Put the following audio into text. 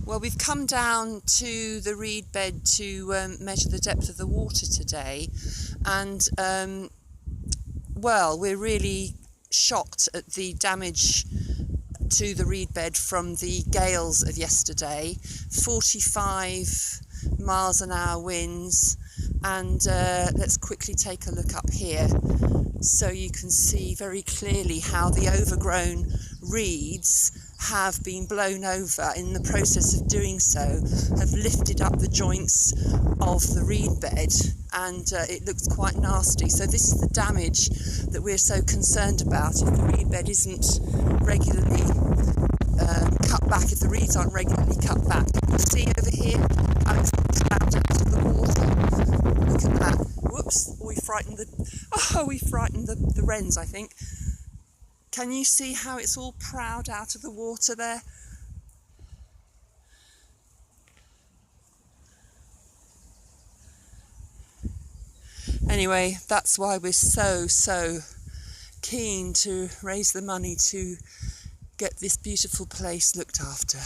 Well, we've come down to the reed bed to measure the depth of the water today, and we're really shocked at the damage to the reed bed from the gales of yesterday. 45 miles an hour winds, and let's quickly take a look up here so you can see very clearly how the overgrown reeds have been blown over. In the process of doing so, have lifted up the joints of the reed bed, and it looks quite nasty. So this is the damage that we're so concerned about. If the reed bed isn't regularly cut back, if the reeds aren't regularly cut back, you can see over here how it's slammed into the water. Look at that. Whoops! We frightened the wrens, I think. Can you see how it's all proud out of the water there? Anyway, that's why we're so keen to raise the money to get this beautiful place looked after.